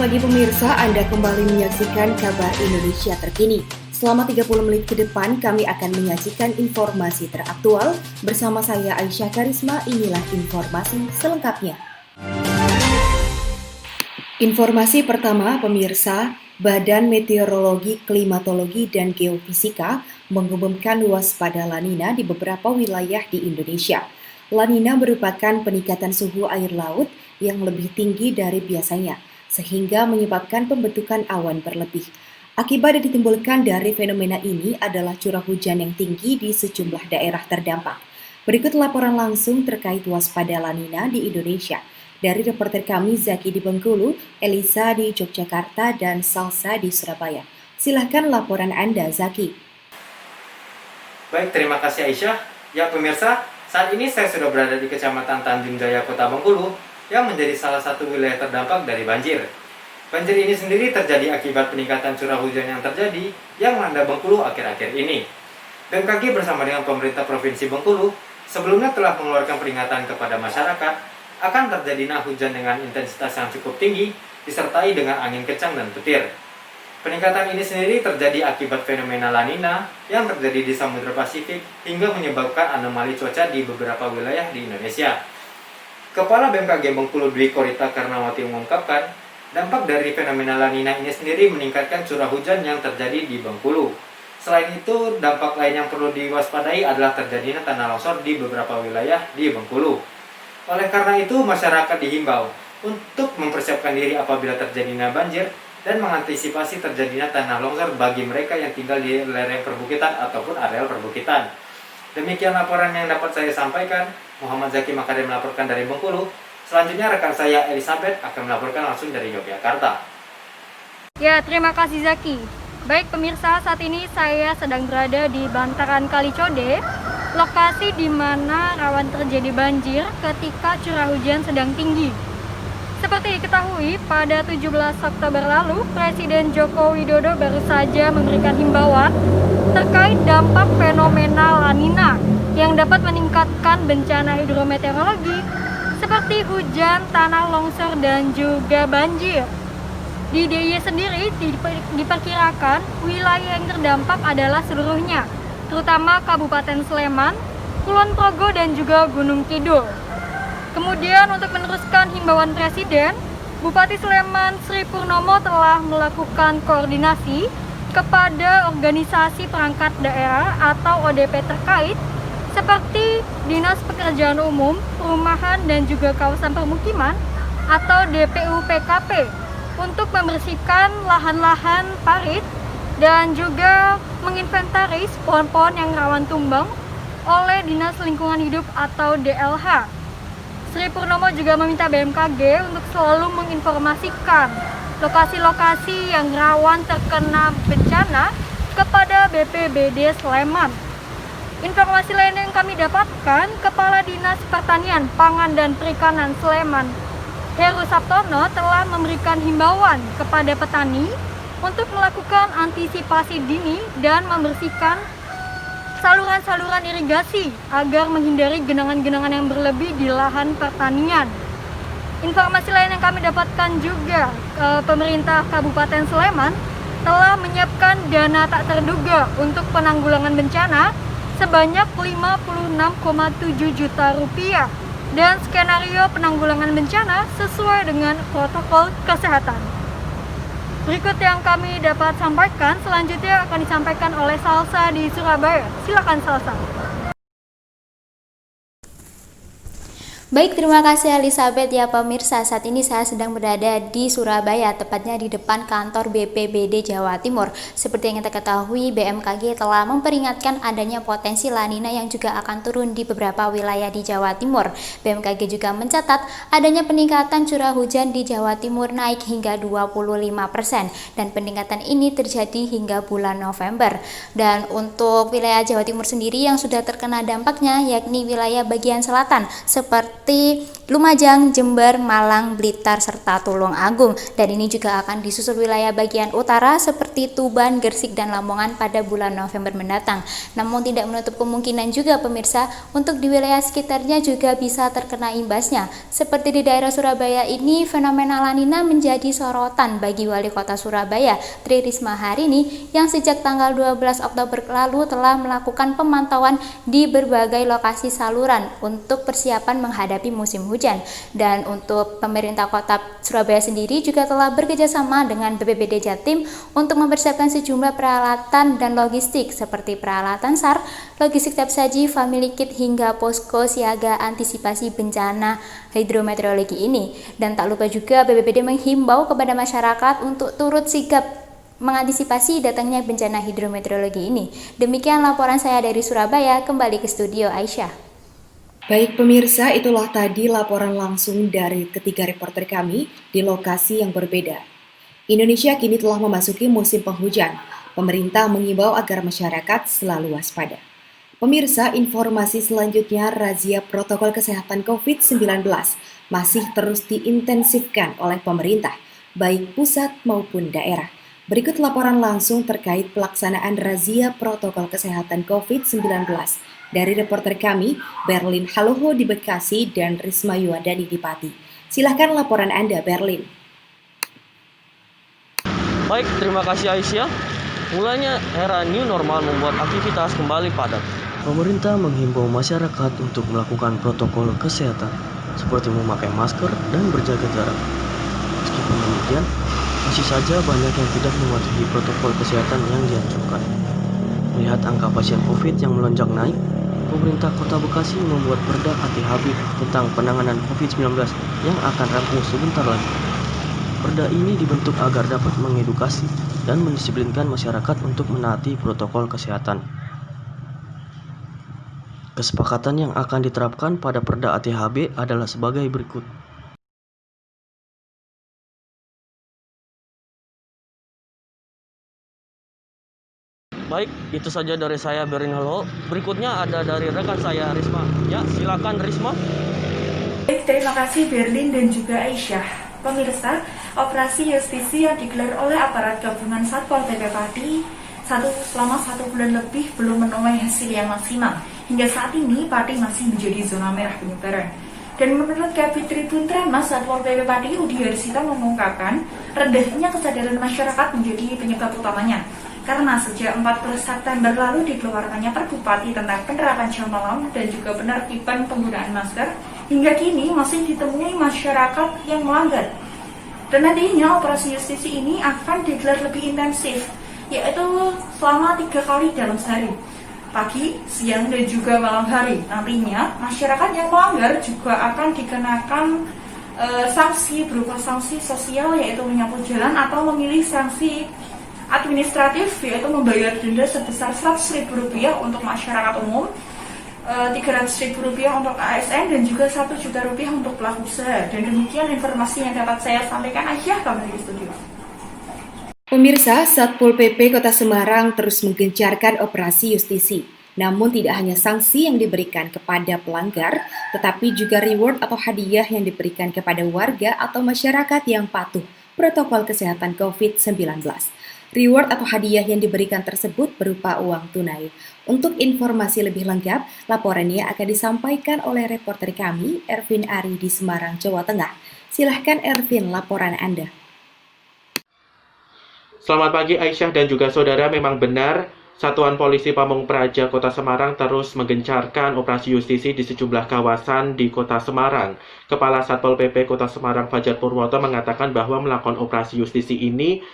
pagi pemirsa, Anda kembali menyaksikan kabar Indonesia terkini. Selama 30 menit ke depan, kami akan menyajikan informasi teraktual. Bersama saya Aisyah Karisma, inilah informasi selengkapnya. Informasi pertama, pemirsa, Badan Meteorologi, Klimatologi, dan Geofisika mengumumkan waspada La Nina di beberapa wilayah di Indonesia. La Nina merupakan peningkatan suhu air laut yang lebih tinggi dari biasanya, sehingga menyebabkan pembentukan awan berlebih. Akibat yang ditimbulkan dari fenomena ini adalah curah hujan yang tinggi di sejumlah daerah terdampak. Berikut laporan langsung terkait waspada La Nina di Indonesia. Dari reporter kami Zaki di Bengkulu, Elisa di Yogyakarta, dan Salsa di Surabaya. Silahkan laporan Anda, Zaki. Baik, terima kasih Aisyah. Ya pemirsa, saat ini saya sudah berada di Kecamatan Tanjung Jaya, Kota Bengkulu, yang menjadi salah satu wilayah terdampak dari banjir. Banjir ini sendiri terjadi akibat peningkatan curah hujan yang terjadi yang melanda Bengkulu akhir-akhir ini. BMKG bersama dengan pemerintah Provinsi Bengkulu sebelumnya telah mengeluarkan peringatan kepada masyarakat akan terjadinya hujan dengan intensitas yang cukup tinggi disertai dengan angin kencang dan petir. Peningkatan ini sendiri terjadi akibat fenomena La Nina yang terjadi di Samudra Pasifik hingga menyebabkan anomali cuaca di beberapa wilayah di Indonesia. Kepala BMKG Bengkulu Dwi Korita Karnawati mengungkapkan, dampak dari fenomena La Nina ini sendiri meningkatkan curah hujan yang terjadi di Bengkulu. Selain itu, dampak lain yang perlu diwaspadai adalah terjadinya tanah longsor di beberapa wilayah di Bengkulu. Oleh karena itu, masyarakat dihimbau untuk mempersiapkan diri apabila terjadinya banjir dan mengantisipasi terjadinya tanah longsor bagi mereka yang tinggal di lereng perbukitan ataupun areal perbukitan. Demikian laporan yang dapat saya sampaikan. Muhammad Zaki Makarim melaporkan dari Bengkulu. Selanjutnya rekan saya Elizabeth akan melaporkan langsung dari Yogyakarta. Ya, terima kasih Zaki. Baik pemirsa, saat ini saya sedang berada di bantaran Kali Code, lokasi di mana rawan terjadi banjir ketika curah hujan sedang tinggi. Seperti diketahui, pada 17 Oktober lalu, Presiden Joko Widodo baru saja memberikan himbauan terkait dampak fenomena La Nina yang dapat meningkatkan bencana hidrometeorologi seperti hujan, tanah longsor, dan juga banjir. Di DIY sendiri diperkirakan wilayah yang terdampak adalah seluruhnya, terutama Kabupaten Sleman, Kulon Progo, dan juga Gunung Kidul. Kemudian untuk meneruskan himbauan Presiden, Bupati Sleman Sri Purnomo telah melakukan koordinasi kepada organisasi perangkat daerah atau ODP terkait seperti Dinas Pekerjaan Umum, Perumahan dan juga Kawasan Permukiman atau DPU-PKP untuk membersihkan lahan-lahan parit dan juga menginventaris pohon-pohon yang rawan tumbang oleh Dinas Lingkungan Hidup atau DLH. Sri Purnomo juga meminta BMKG untuk selalu menginformasikan lokasi-lokasi yang rawan terkena bencana kepada BPBD Sleman. Informasi lain yang kami dapatkan, Kepala Dinas Pertanian, Pangan, dan Perikanan Sleman, Heru Sabtono telah memberikan himbauan kepada petani untuk melakukan antisipasi dini dan membersihkan saluran-saluran irigasi agar menghindari genangan-genangan yang berlebih di lahan pertanian. Informasi lain yang kami dapatkan juga, pemerintah Kabupaten Sleman telah menyiapkan dana tak terduga untuk penanggulangan bencana sebanyak 56,7 juta rupiah dan skenario penanggulangan bencana sesuai dengan protokol kesehatan. Berikut yang kami dapat sampaikan, selanjutnya akan disampaikan oleh Salsa di Surabaya. Silakan Salsa. Baik, terima kasih Elizabeth. Ya pemirsa, saat ini saya sedang berada di Surabaya, tepatnya di depan kantor BPBD Jawa Timur. Seperti yang kita ketahui, BMKG telah memperingatkan adanya potensi La Nina yang juga akan turun di beberapa wilayah di Jawa Timur. BMKG juga mencatat adanya peningkatan curah hujan di Jawa Timur naik hingga 25% dan peningkatan ini terjadi hingga bulan November. Dan untuk wilayah Jawa Timur sendiri yang sudah terkena dampaknya yakni wilayah bagian selatan seperti Lumajang, Jember, Malang, Blitar, serta Tulungagung. Dan ini juga akan disusul wilayah bagian utara seperti Tuban, Gresik, dan Lamongan pada bulan November mendatang. Namun tidak menutup kemungkinan juga pemirsa untuk di wilayah sekitarnya juga bisa terkena imbasnya. Seperti di daerah Surabaya ini, fenomena La Nina menjadi sorotan bagi Wali Kota Surabaya, Tri Risma hari ini, yang sejak tanggal 12 Oktober lalu telah melakukan pemantauan di berbagai lokasi saluran untuk persiapan menghadapi musim hujan. Dan untuk pemerintah Kota Surabaya sendiri juga telah bekerjasama dengan BPBD Jatim untuk mempersiapkan sejumlah peralatan dan logistik seperti peralatan SAR, logistik tapsaji, family kit, hingga posko siaga antisipasi bencana hidrometeorologi ini. Dan tak lupa juga BPBD menghimbau kepada masyarakat untuk turut sigap mengantisipasi datangnya bencana hidrometeorologi ini. Demikian laporan saya dari Surabaya, kembali ke studio Aisyah. Baik pemirsa, itulah tadi laporan langsung dari ketiga reporter kami di lokasi yang berbeda. Indonesia kini telah memasuki musim penghujan. Pemerintah mengimbau agar masyarakat selalu waspada. Pemirsa, informasi selanjutnya, razia protokol kesehatan COVID-19 masih terus diintensifkan oleh pemerintah, baik pusat maupun daerah. Berikut laporan langsung terkait pelaksanaan razia protokol kesehatan COVID-19 dari reporter kami, Berlin Haloho di Bekasi dan Risma Yuwadani di Pati. Silahkan laporan Anda, Berlin. Baik, terima kasih Aisyah. Mulanya era new normal membuat aktivitas kembali padat. Pemerintah menghimbau masyarakat untuk melakukan protokol kesehatan, seperti memakai masker dan berjaga jarak. Meskipun demikian, masih saja banyak yang tidak mematuhi protokol kesehatan yang dianjurkan. Melihat angka pasien COVID yang melonjak naik, pemerintah Kota Bekasi membuat Perda ATHB tentang penanganan COVID-19 yang akan rampung sebentar lagi. Perda ini dibentuk agar dapat mengedukasi dan mendisiplinkan masyarakat untuk menaati protokol kesehatan. Kesepakatan yang akan diterapkan pada Perda ATHB adalah sebagai berikut. Baik, itu saja dari saya Berlin Haloho. Berikutnya ada dari rekan saya Risma. Ya, silakan Risma. Baik, terima kasih Berlin dan juga Aisyah. Pemirsa, operasi justisi yang digelar oleh aparat gabungan Satpol PP Pati selama 1 bulan lebih belum menuai hasil yang maksimal. Hingga saat ini Pati masih menjadi zona merah penyebaran. Dan menurut Kabid Tribun Tramas Satpol PP Pati Udi Harsita mengungkapkan, rendahnya kesadaran masyarakat menjadi penyebab utamanya. Karena sejak 14 September lalu dikeluarkannya Pergub Pati tentang penerapan jam malam dan juga penertiban penggunaan masker, hingga kini masih ditemui masyarakat yang melanggar. Dan nantinya operasi justisi ini akan digelar lebih intensif, yaitu selama 3 kali dalam sehari, pagi, siang, dan juga malam hari. Nantinya masyarakat yang melanggar juga akan dikenakan sanksi berupa sanksi sosial, yaitu menyapu jalan, atau memilih sanksi administratif, yaitu membayar denda sebesar Rp100.000 untuk masyarakat umum, Rp300.000 untuk ASN, dan juga Rp1.000.000 untuk pelaku usaha. Dan demikian informasi yang dapat saya sampaikan. Aisyah, kembali di studio. Pemirsa, Satpol PP Kota Semarang terus menggencarkan operasi justisi. Namun tidak hanya sanksi yang diberikan kepada pelanggar, tetapi juga reward atau hadiah yang diberikan kepada warga atau masyarakat yang patuh protokol kesehatan COVID-19. Reward atau hadiah yang diberikan tersebut berupa uang tunai. Untuk informasi lebih lengkap, laporannya akan disampaikan oleh reporter kami, Ervin Ari di Semarang, Jawa Tengah. Silahkan Ervin, laporan Anda. Selamat pagi Aisyah dan juga saudara, memang benar Satuan Polisi Pamung Praja Kota Semarang terus menggencarkan operasi justisi di sejumlah kawasan di Kota Semarang. Kepala Satpol PP Kota Semarang Fajar Purwoto mengatakan bahwa melakukan operasi justisi ini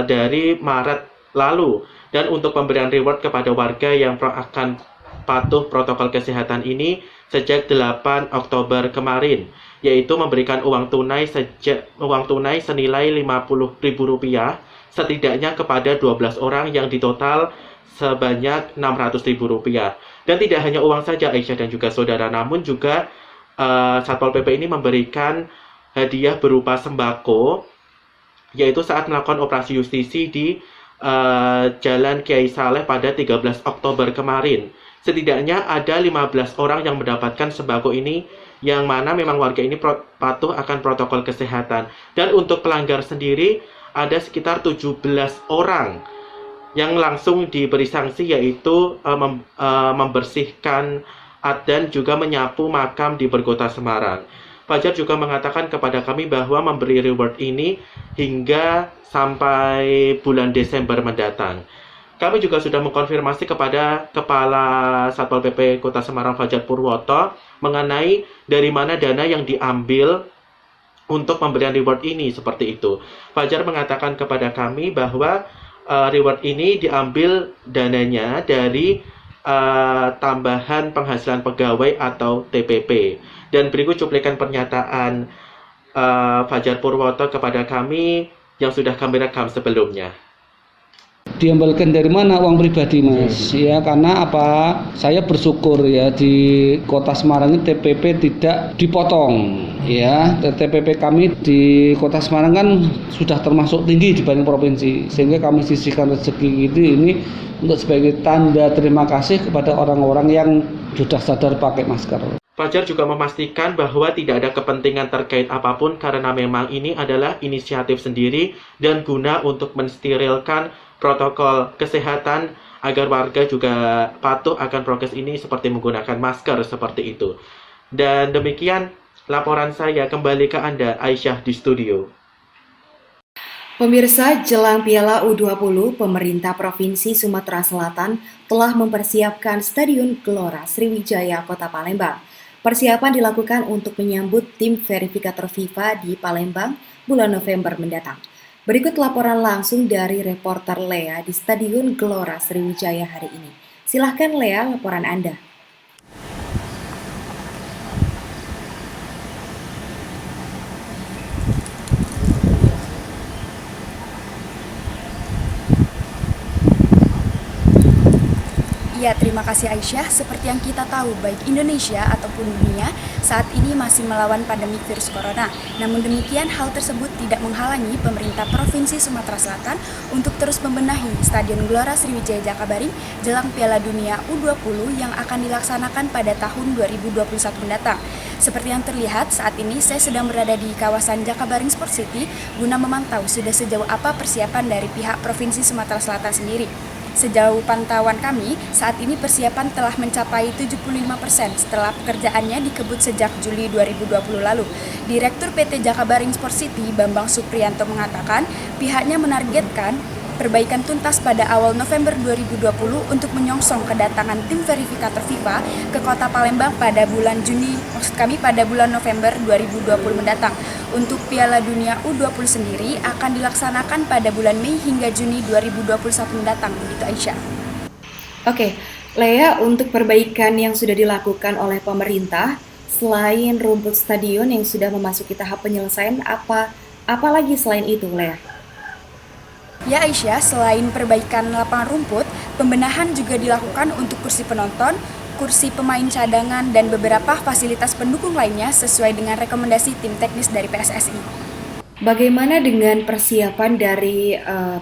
dari Maret lalu, dan untuk pemberian reward kepada warga yang akan patuh protokol kesehatan ini sejak 8 Oktober kemarin, yaitu memberikan uang tunai senilai Rp50.000 setidaknya kepada 12 orang yang ditotal sebanyak Rp600.000. Dan tidak hanya uang saja Aisyah dan juga saudara, namun juga Satpol PP ini memberikan hadiah berupa sembako, yaitu saat melakukan operasi justisi di Jalan Kiai Saleh pada 13 Oktober kemarin. setidaknya ada 15 orang yang mendapatkan sembako ini, yang mana memang warga ini patuh akan protokol kesehatan. Dan untuk pelanggar sendiri ada sekitar 17 orang yang langsung diberi sanksi, yaitu membersihkan dan juga menyapu makam di Berkota Semarang. Fajar juga mengatakan kepada kami bahwa memberi reward ini hingga sampai bulan Desember mendatang. Kami juga sudah mengkonfirmasi kepada Kepala Satpol PP Kota Semarang Fajar Purwoto mengenai dari mana dana yang diambil untuk pemberian reward ini, seperti itu. Fajar mengatakan kepada kami bahwa reward ini diambil dananya dari tambahan penghasilan pegawai atau TPP. Dan berikut cuplikan pernyataan Fajar Purwoto kepada kami yang sudah kami rekam sebelumnya. Diambilkan dari mana uang pribadi, Mas? Ya, karena apa? Saya bersyukur ya di Kota Semarang ini TPP tidak dipotong. Ya, TPP kami di Kota Semarang kan sudah termasuk tinggi dibanding provinsi, sehingga kami sisihkan rezeki ini untuk sebagai tanda terima kasih kepada orang-orang yang sudah sadar pakai masker. Fajar juga memastikan bahwa tidak ada kepentingan terkait apapun karena memang ini adalah inisiatif sendiri dan guna untuk mensterilkan protokol kesehatan agar warga juga patuh akan prokes ini seperti menggunakan masker seperti itu. Dan demikian laporan saya, kembali ke Anda Aisyah di studio. Pemirsa, jelang Piala U20, pemerintah Provinsi Sumatera Selatan telah mempersiapkan Stadion Gelora Sriwijaya Kota Palembang. Persiapan dilakukan untuk menyambut tim verifikator FIFA di Palembang bulan November mendatang. Berikut laporan langsung dari reporter Lea di Stadion Gelora Sriwijaya hari ini. Silahkan Lea, laporan Anda. Ya, terima kasih Aisyah. Seperti yang kita tahu, baik Indonesia ataupun dunia saat ini masih melawan pandemi virus corona. Namun demikian, hal tersebut tidak menghalangi pemerintah Provinsi Sumatera Selatan untuk terus membenahi Stadion Gelora Sriwijaya Jakabaring jelang Piala Dunia U20 yang akan dilaksanakan pada tahun 2021 mendatang. Seperti yang terlihat, saat ini saya sedang berada di kawasan Jakabaring Sport City guna memantau sudah sejauh apa persiapan dari pihak Provinsi Sumatera Selatan sendiri. Sejauh pantauan kami, saat ini persiapan telah mencapai 75% setelah pekerjaannya dikebut sejak Juli 2020 lalu. Direktur PT Jakabaring Sport City, Bambang Supriyanto mengatakan pihaknya menargetkan perbaikan tuntas pada awal November 2020 untuk menyongsong kedatangan tim verifikator FIFA ke Kota Palembang pada bulan November 2020 mendatang. Untuk Piala Dunia U20 sendiri akan dilaksanakan pada bulan Mei hingga Juni 2021 mendatang, begitu Aisyah. Oke, Lea, untuk perbaikan yang sudah dilakukan oleh pemerintah, selain rumput stadion yang sudah memasuki tahap penyelesaian, apa lagi selain itu, Lea? Ya Aisyah, selain perbaikan lapangan rumput, pembenahan juga dilakukan untuk kursi penonton, kursi pemain cadangan, dan beberapa fasilitas pendukung lainnya sesuai dengan rekomendasi tim teknis dari PSSI. Bagaimana dengan persiapan dari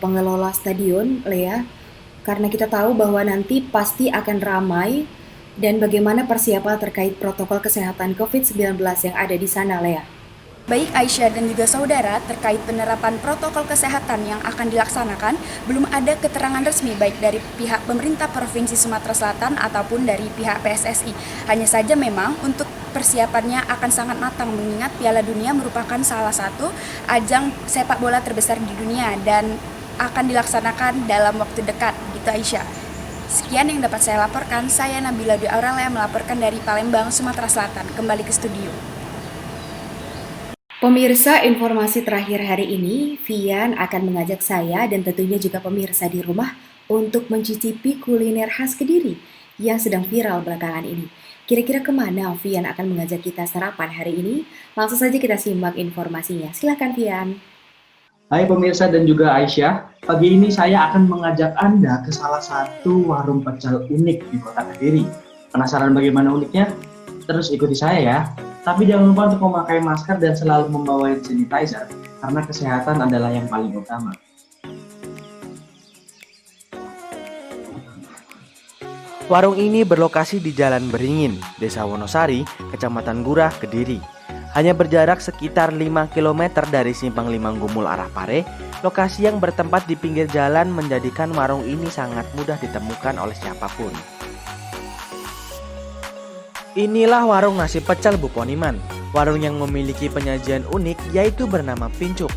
pengelola stadion, Lea? Karena kita tahu bahwa nanti pasti akan ramai, dan bagaimana persiapan terkait protokol kesehatan COVID-19 yang ada di sana, Lea? Baik Aisyah dan juga saudara, terkait penerapan protokol kesehatan yang akan dilaksanakan, belum ada keterangan resmi baik dari pihak pemerintah Provinsi Sumatera Selatan ataupun dari pihak PSSI. Hanya saja memang untuk persiapannya akan sangat matang mengingat Piala Dunia merupakan salah satu ajang sepak bola terbesar di dunia dan akan dilaksanakan dalam waktu dekat, gitu Aisyah. Sekian yang dapat saya laporkan, saya Nabila Dwi Aurelia melaporkan dari Palembang, Sumatera Selatan. Kembali ke studio. Pemirsa, informasi terakhir hari ini, Vian akan mengajak saya dan tentunya juga pemirsa di rumah untuk mencicipi kuliner khas Kediri yang sedang viral belakangan ini. Kira-kira kemana Vian akan mengajak kita sarapan hari ini? Langsung saja kita simak informasinya. Silakan Vian. Hai pemirsa dan juga Aisyah, pagi ini saya akan mengajak Anda ke salah satu warung pecel unik di kota Kediri. Penasaran bagaimana uniknya? Terus ikuti saya ya. Tapi jangan lupa untuk memakai masker dan selalu membawa hand sanitizer, karena kesehatan adalah yang paling utama. Warung ini berlokasi di Jalan Beringin, Desa Wonosari, Kecamatan Gurah, Kediri. Hanya berjarak sekitar 5 km dari Simpang Limang Gumul arah Pare, lokasi yang bertempat di pinggir jalan menjadikan warung ini sangat mudah ditemukan oleh siapapun. Inilah warung nasi pecel Bu Poniman, warung yang memiliki penyajian unik yaitu bernama pincuk.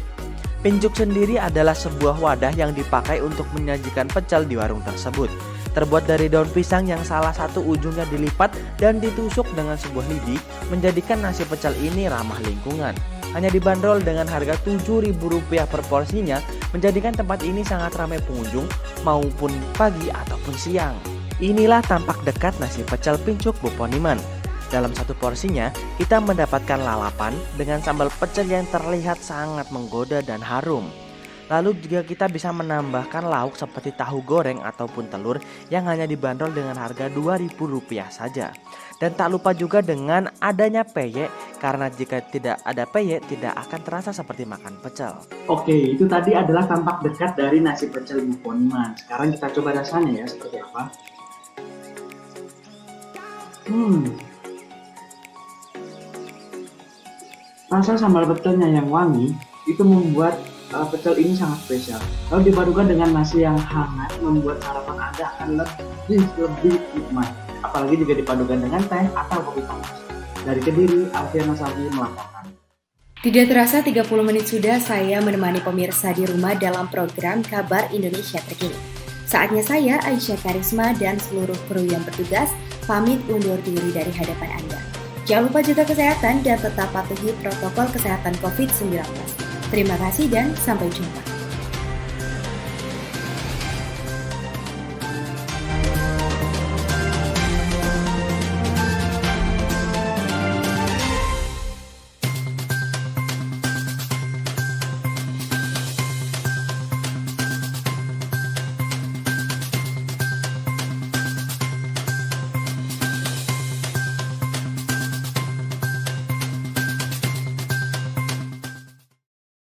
Pincuk sendiri adalah sebuah wadah yang dipakai untuk menyajikan pecel di warung tersebut. Terbuat dari daun pisang yang salah satu ujungnya dilipat dan ditusuk dengan sebuah lidi, menjadikan nasi pecel ini ramah lingkungan. Hanya dibanderol dengan harga Rp7.000 per porsinya, menjadikan tempat ini sangat ramai pengunjung maupun pagi ataupun siang. Inilah tampak dekat nasi pecel pincuk Bu Poniman. Dalam satu porsinya, kita mendapatkan lalapan dengan sambal pecel yang terlihat sangat menggoda dan harum. Lalu juga kita bisa menambahkan lauk seperti tahu goreng ataupun telur yang hanya dibanderol dengan harga Rp2.000 saja. Dan tak lupa juga dengan adanya peyek, karena jika tidak ada peyek tidak akan terasa seperti makan pecel. Oke, itu tadi adalah tampak dekat dari nasi pecel Bu Poniman. Sekarang kita coba rasanya ya, seperti apa. Rasa sambal pecelnya yang wangi itu membuat pecel ini sangat spesial. Lalu dipadukan dengan nasi yang hangat membuat sarapan Anda akan lebih nikmat. Apalagi jika dipadukan dengan teh atau kopi panas. Dari Kediri, Alfiana Salvi melaporkan. Tidak terasa 30 menit sudah saya menemani pemirsa di rumah dalam program Kabar Indonesia Terkini. Saatnya saya, Aisyah Karisma, dan seluruh kru yang bertugas pamit undur diri dari hadapan Anda. Jangan lupa jaga kesehatan dan tetap patuhi protokol kesehatan COVID-19. Terima kasih dan sampai jumpa.